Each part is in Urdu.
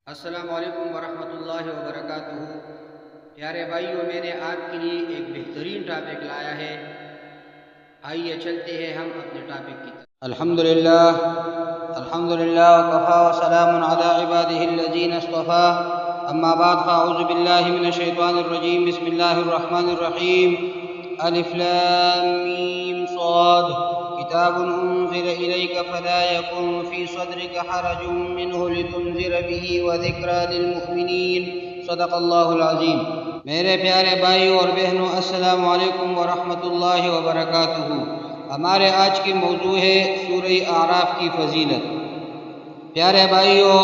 السلام علیکم ورحمۃ اللہ وبرکاتہ۔ پیارے بھائیوں، میں نے آپ کے لیے ایک بہترین ٹاپک لایا ہے۔ آئیے چلتے ہیں ہم اپنے ٹاپک کی طرف۔ الحمدللہ وکفی وسلام علی عبادہ الذین اصطفی، اما بعد فاعوذ باللہ من الشیطان الرجیم، بسم اللہ الرحمن الرحیم۔ الف لام میم صاد، کتاب انزل الیک فلا یکن فی صدرک حرج منہ لتنذر به وذکری للمؤمنین، صدق اللہ العظیم۔ میرے پیارے بھائیوں اور بہنوں، السلام علیکم ورحمۃ اللہ وبرکاتہ۔ ہمارے آج کی موضوع ہے سورہ اعراف کی فضیلت۔ پیارے بھائیوں،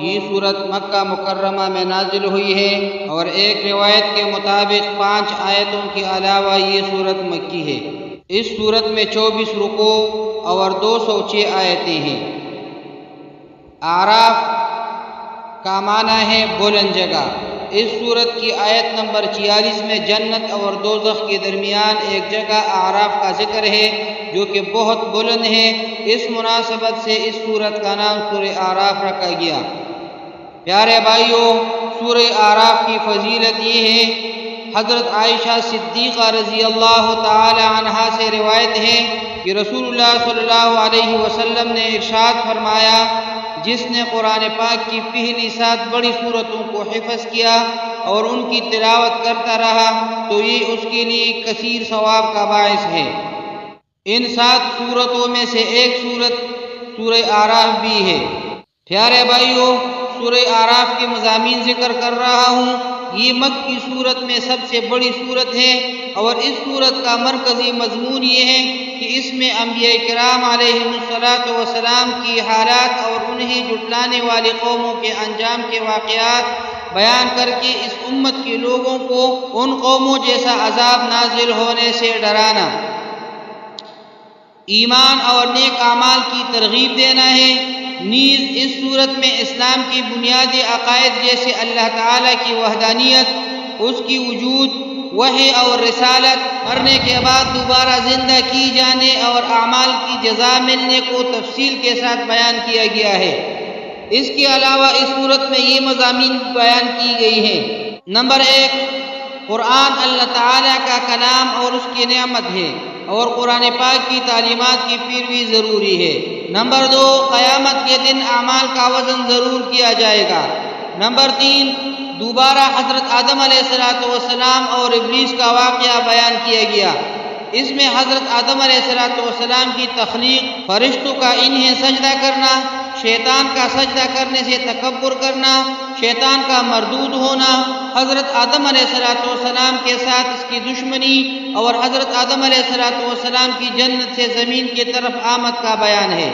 یہ سورت مکہ مکرمہ میں نازل ہوئی ہے، اور ایک روایت کے مطابق 5 آیتوں کے علاوہ یہ سورت مکی ہے۔ اس سورت میں 24 رکوع اور 206 آیتیں ہیں۔ اعراف کا معنی ہے بلند جگہ۔ اس سورت کی آیت نمبر 46 میں جنت اور دوزخ کے درمیان ایک جگہ اعراف کا ذکر ہے جو کہ بہت بلند ہے۔ اس مناسبت سے اس سورت کا نام سورہ اعراف رکھا گیا۔ پیارے بھائیوں، سورہ اعراف کی فضیلت یہ ہے، حضرت عائشہ صدیقہ رضی اللہ تعالی عنہا سے روایت ہے کہ رسول اللہ صلی اللہ علیہ وسلم نے ارشاد فرمایا، جس نے قرآن پاک کی پہلی 7 بڑی سورتوں کو حفظ کیا اور ان کی تلاوت کرتا رہا تو یہ اس کے لیے کثیر ثواب کا باعث ہے۔ ان 7 سورتوں میں سے ایک سورت سورہ اعراف بھی ہے۔ پیارے بھائیوں، سورہ اعراف کے مضامین ذکر کر رہا ہوں۔ یہ مکی سورت میں سب سے بڑی سورت ہے، اور اس سورت کا مرکزی مضمون یہ ہے کہ اس میں انبیاء کرام علیہم السلام کی حالات اور انہیں جھٹلانے والی قوموں کے انجام کے واقعات بیان کر کے اس امت کے لوگوں کو ان قوموں جیسا عذاب نازل ہونے سے ڈرانا، ایمان اور نیک اعمال کی ترغیب دینا ہے۔ نیز اس صورت میں اسلام کی بنیادی عقائد جیسے اللہ تعالیٰ کی وحدانیت، اس کی وجود، وحی اور رسالت، مرنے کے بعد دوبارہ زندہ کی جانے اور اعمال کی جزا ملنے کو تفصیل کے ساتھ بیان کیا گیا ہے۔ اس کے علاوہ اس صورت میں یہ مضامین بیان کی گئی ہیں۔ نمبر 1، قرآن اللہ تعالیٰ کا کلام اور اس کی نعمت ہے، اور قرآن پاک کی تعلیمات کی پیروی ضروری ہے۔ نمبر 2، قیامت کے دن اعمال کا وزن ضرور کیا جائے گا۔ نمبر 3، دوبارہ حضرت آدم علیہ السلام اور ابلیس کا واقعہ بیان کیا گیا۔ اس میں حضرت آدم علیہ السلام کی تخلیق، فرشتوں کا انہیں سجدہ کرنا، شیطان کا سجدہ کرنے سے تکبر کرنا، شیطان کا مردود ہونا، حضرت آدم علیہ السلام کے ساتھ اس کی دشمنی، اور حضرت آدم علیہ السلام کی جنت سے زمین کی طرف آمد کا بیان ہے۔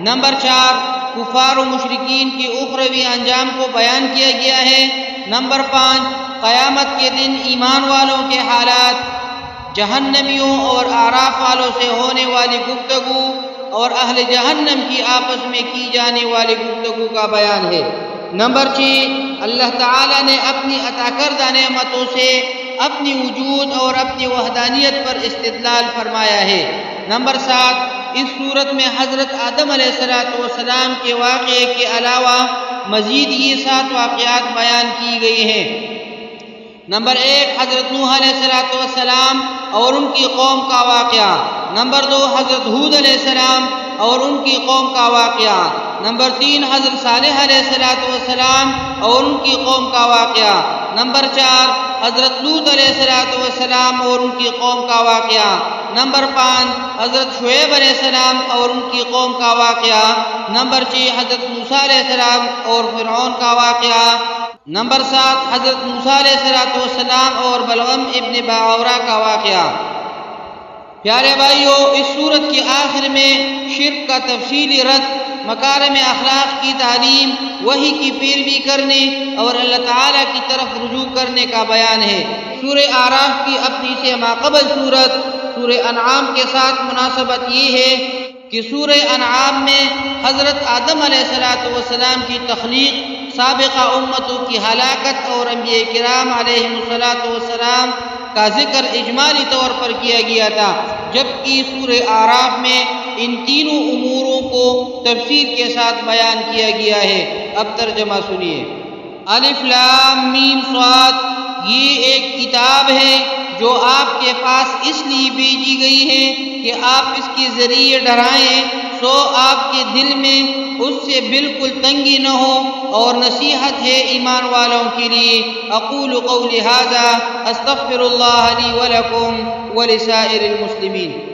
نمبر 4، کفار و مشرکین کے اخروی انجام کو بیان کیا گیا ہے۔ نمبر 5، قیامت کے دن ایمان والوں کے حالات، جہنمیوں اور اعراف والوں سے ہونے والی گفتگو، اور اہل جہنم کی آپس میں کی جانے والی گفتگو کا بیان ہے۔ نمبر 6، اللہ تعالیٰ نے اپنی عطا کردہ نعمتوں سے اپنی وجود اور اپنی وحدانیت پر استدلال فرمایا ہے۔ نمبر 7، اس صورت میں حضرت آدم علیہ السلام کے واقعے کے علاوہ مزید یہ 7 واقعات بیان کی گئی ہیں۔ نمبر 1، حضرت نوح علیہ السلام اور ان کی قوم کا واقعہ۔ نمبر 2، حضرت ہود علیہ السلام اور ان کی قوم کا واقعہ۔ نمبر 3، حضرت صالح علیہ السلام اور ان کی قوم کا واقعہ۔ نمبر 4، حضرت لوط علیہ السلام اور ان کی قوم کا واقعہ۔ نمبر 5، حضرت شعیب علیہ السلام اور ان کی قوم کا واقعہ۔ نمبر 6، حضرت موسیٰ علیہ السلام اور فرعون کا واقعہ۔ نمبر 7، حضرت موسیٰ علیہ السلام اور بلعم ابن باعورہ کا واقعہ۔ پیارے بھائیوں، اس سورت کے آخر میں شرک کا تفصیلی رد، مکارم اخلاق کی تعلیم، وحی کی پیروی کرنے اور اللہ تعالیٰ کی طرف رجوع کرنے کا بیان ہے۔ سورہ اعراف کی اپنی سے ماقبل سورت سورہ انعام کے ساتھ مناسبت یہ ہے کہ سورہ انعام میں حضرت آدم علیہ السلام کی تخلیق، سابقہ امتوں کی ہلاکت اور انبیاء کرام علیہم السلام کا ذکر اجمالی طور پر کیا گیا تھا، جبکہ سورہ اعراف میں ان تینوں اموروں کو تفصیل کے ساتھ بیان کیا گیا ہے۔ اب ترجمہ سنیے۔ الف لام میم صاد، یہ ایک کتاب ہے جو آپ کے پاس اس لیے بھیجی گئی ہے کہ آپ اس کے ذریعے ڈرائیں، سو آپ کے دل میں اس سے بالکل تنگی نہ ہو، اور نصیحت ہے ایمان والوں کے لیے۔ اقول قولی ھذا استغفر اللہ لی ولکم ولسائر المسلمین۔